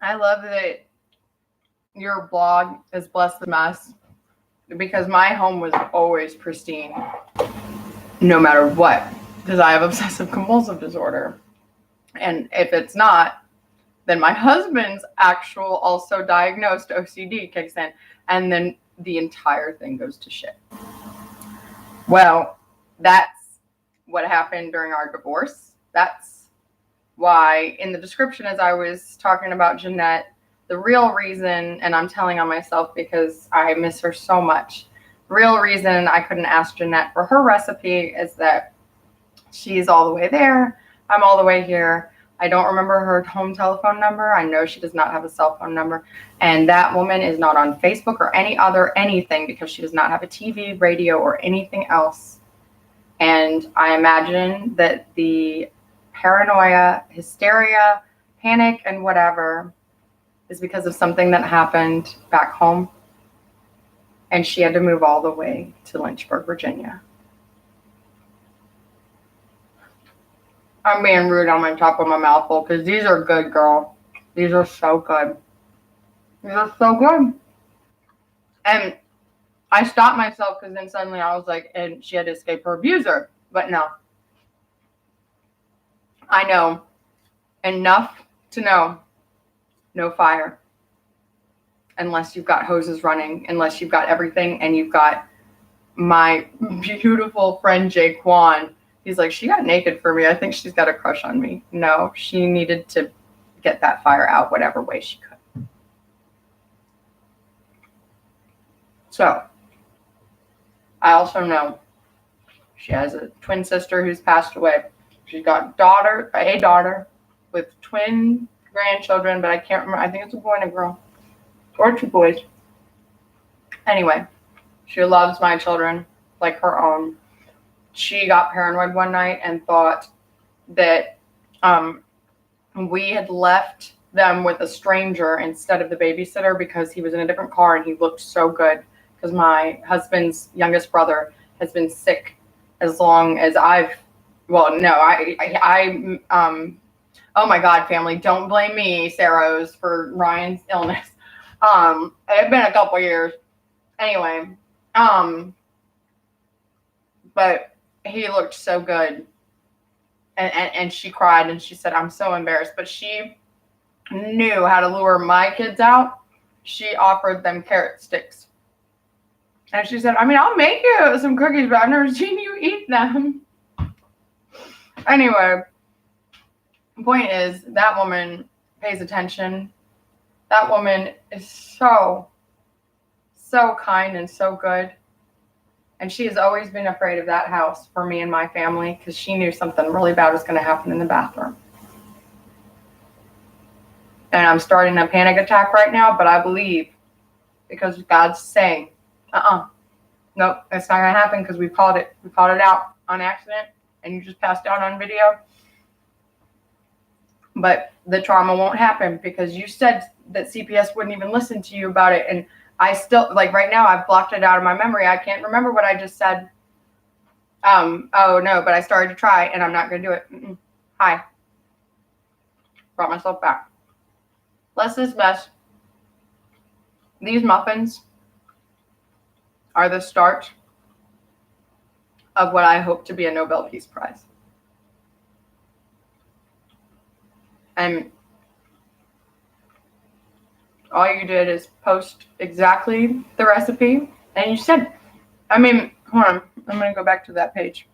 I love that your blog is Bless the Mess, because my home was always pristine no matter what, because I have obsessive compulsive disorder. And if it's not, then my husband's actual also diagnosed OCD kicks in, and then the entire thing goes to shit. Well, that's what happened during our divorce. That's why in the description, as I was talking about Jeannette, the real reason, and I'm telling on myself because I miss her so much, the real reason I couldn't ask Jeannette for her recipe is that she's all the way there. I'm all the way here. I don't remember her home telephone number. I know she does not have a cell phone number. And that woman is not on Facebook or any other anything because she does not have a TV, radio, or anything else. And I imagine that the paranoia, hysteria, panic, and whatever is because of something that happened back home. And she had to move all the way to Lynchburg, Virginia. I'm being rude on my top of my mouthful because these are good, girl. These are so good. These are so good. And I stopped myself because then suddenly I was like, and she had to escape her abuser. But no. I know enough to know no fire. Unless you've got hoses running, unless you've got everything, and you've got my beautiful friend Jaquan. He's like, she got naked for me. I think she's got a crush on me. No, she needed to get that fire out whatever way she could. So, I also know she has a twin sister who's passed away. She's got a daughter with twin grandchildren, but I can't remember. I think it's a boy and a girl. Or two boys. Anyway, she loves my children like her own. She got paranoid one night and thought that we had left them with a stranger instead of the babysitter because he was in a different car and he looked so good. Because my husband's youngest brother has been sick as long as oh my God, family, don't blame me, Sarah's, for Ryan's illness. It's been a couple years. Anyway, but he looked so good. And she cried and she said, I'm so embarrassed. But she knew how to lure my kids out. She offered them carrot sticks. And she said, I'll make you some cookies, but I've never seen you eat them. Anyway, the point is that woman pays attention. That woman is so kind and so good. And she has always been afraid of that house for me and my family because she knew something really bad was going to happen in the bathroom. And I'm starting a panic attack right now, but I believe because God's saying, nope, it's not going to happen because we called it out on accident and you just passed out on video. But the trauma won't happen because you said that CPS wouldn't even listen to you about it. And I still, right now, I've blocked it out of my memory. I can't remember what I just said. Oh, no, but I started to try, and I'm not going to do it. Hi. Brought myself back. Bless this mess. These muffins are the start of what I hope to be a Nobel Peace Prize. And all you did is post exactly the recipe. And you said, hold on. I'm going to go back to that page.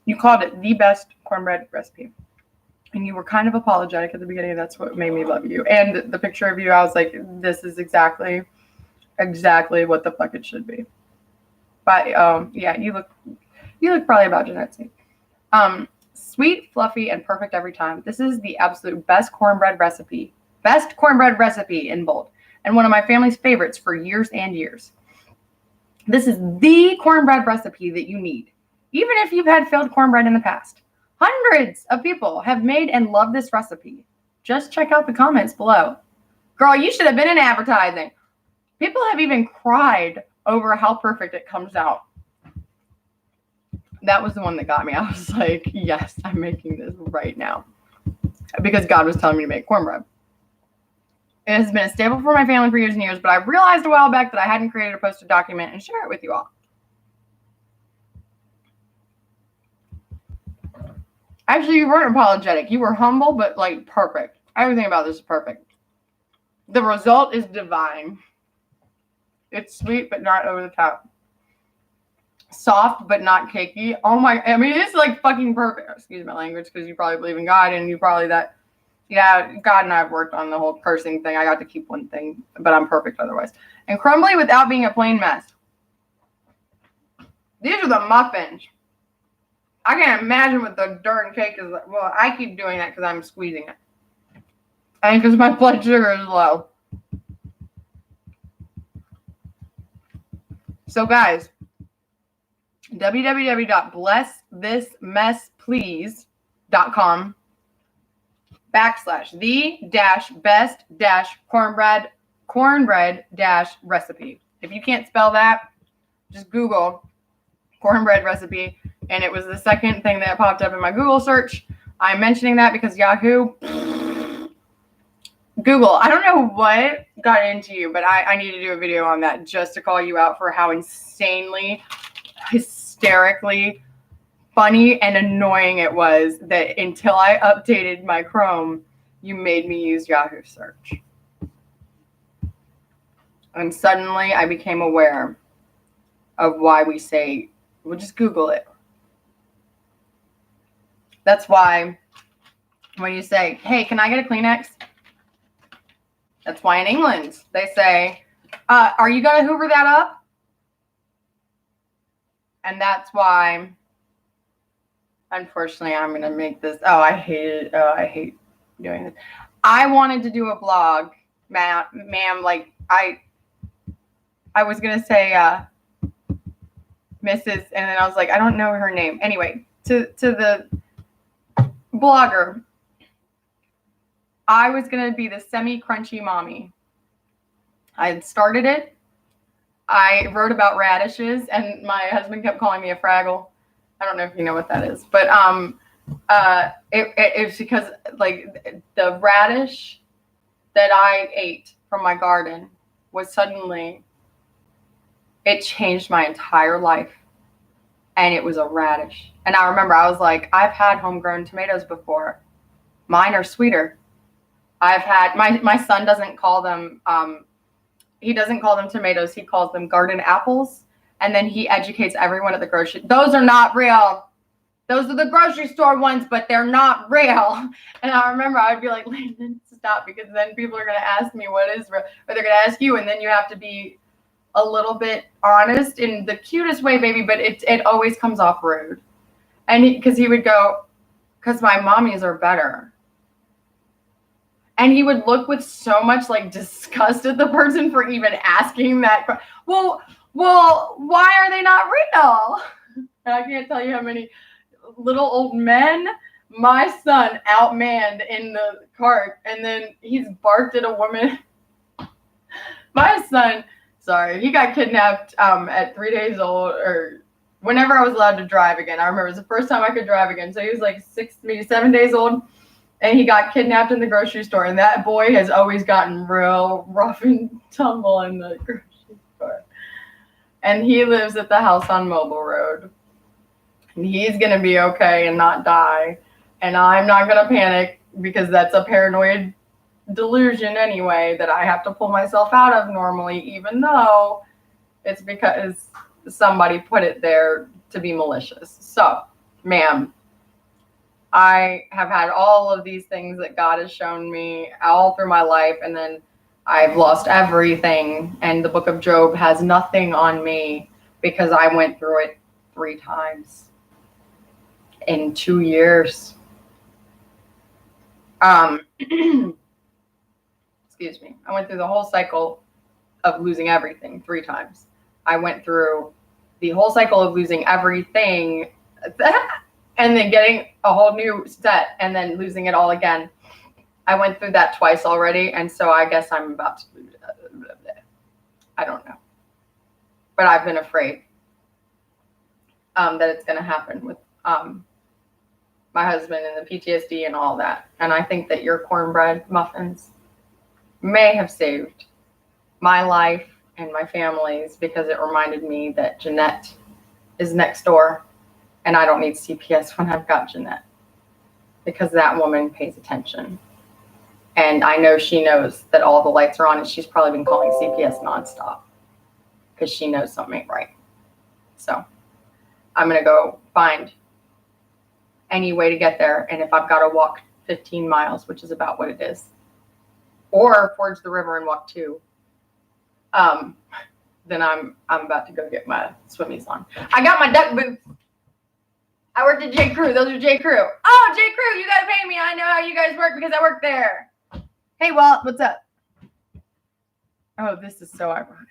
You called it the best cornbread recipe. And you were kind of apologetic at the beginning. That's what made me love you. And the picture of you, I was like, this is exactly what the fuck it should be. But yeah, you look probably about Jeannette's age. Sweet, fluffy, and perfect every time. This is the absolute best cornbread recipe. Best cornbread recipe in bold. And one of my family's favorites for years and years. This is the cornbread recipe that you need. Even if you've had failed cornbread in the past. Hundreds of people have made and love this recipe. Just check out the comments below. Girl, you should have been in advertising. People have even cried over how perfect it comes out. That was the one that got me. I was like, yes, I'm making this right now. Because God was telling me to make cornbread. It has been a staple for my family for years and years, but I realized a while back that I hadn't created a posted document and share it with you all. Actually, you weren't apologetic. You were humble, but like perfect. Everything about this is perfect. The result is divine. It's sweet, but not over the top. Soft, but not cakey. Oh my, I mean, it's like fucking perfect. Excuse my language, because you probably believe in God and you probably that. Yeah, God and I have worked on the whole cursing thing. I got to keep one thing, but I'm perfect otherwise. And crumbly without being a plain mess. These are the muffins. I can't imagine what the darn cake is like. Well, I keep doing that because I'm squeezing it. And because my blood sugar is low. So guys, www.blessthismessplease.com /the-best-cornbread-recipe. If you can't spell that, just Google cornbread recipe, and it was the second thing that popped up in my Google search. I'm mentioning that because Yahoo, Google, I don't know what got into you, but I need to do a video on that just to call you out for how insanely, hysterically funny and annoying it was that until I updated my Chrome, you made me use Yahoo search. And suddenly I became aware of why we say, we'll just Google it. That's why when you say, hey, can I get a Kleenex? That's why in England they say, are you going to Hoover that up? And that's why, unfortunately, I'm going to make this. Oh, I hate it. Oh, I hate doing this. I wanted to do a blog, ma'am. Like, I was going to say Mrs. And then I was like, I don't know her name. Anyway, to the blogger, I was going to be the semi-crunchy mommy. I had started it. I wrote about radishes, and my husband kept calling me a Fraggle. I don't know if you know what that is, but it's because like the radish that I ate from my garden was suddenly, it changed my entire life, and it was a radish. And I remember I was like, I've had homegrown tomatoes before. Mine are sweeter. I've had my son doesn't call them he doesn't call them tomatoes. He calls them garden apples. And then he educates everyone at the grocery. Those are not real. Those are the grocery store ones, but they're not real. And I remember I'd be like, Landon, stop, because then people are going to ask me what is real, or they're going to ask you, and then you have to be a little bit honest in the cutest way, baby, but it always comes off rude. And because he would go, because my mommies are better. And he would look with so much like disgust at the person for even asking that. Well, why are they not real? And I can't tell you how many little old men my son outmanned in the cart. And then he's barked at a woman. My son, sorry, he got kidnapped at 3 days old, or whenever I was allowed to drive again. I remember it was the first time I could drive again. So he was like 7 days old. And he got kidnapped in the grocery store. And that boy has always gotten real rough and tumble in the grocery store. And he lives at the house on Mobile Road. And he's going to be okay and not die. And I'm not going to panic, because that's a paranoid delusion anyway that I have to pull myself out of normally, even though it's because somebody put it there to be malicious. So, ma'am, I have had all of these things that God has shown me all through my life, and then I've lost everything, and the book of Job has nothing on me because I went through it 3 times in 2 years. Excuse me. I went through the whole cycle of losing everything 3 times. I went through the whole cycle of losing everything and then getting a whole new set and then losing it all again. I went through that twice already, and so I guess I'm about to lose it. I don't know. But I've been afraid that it's going to happen with my husband and the PTSD and all that. And I think that your cornbread muffins may have saved my life and my family's, because it reminded me that Jeannette is next door and I don't need CPS when I've got Jeannette, because that woman pays attention. And I know she knows that all the lights are on, and she's probably been calling CPS nonstop because she knows something ain't right. So I'm going to go find any way to get there. And if I've got to walk 15 miles, which is about what it is, or forge the river and walk 2, then I'm about to go get my swimmies on. I got my duck boots. I worked at J. Crew. Those are J. Crew. Oh, J. Crew, you got to pay me. I know how you guys work because I work there. Hey, Walt, what's up? Oh, this is so ironic.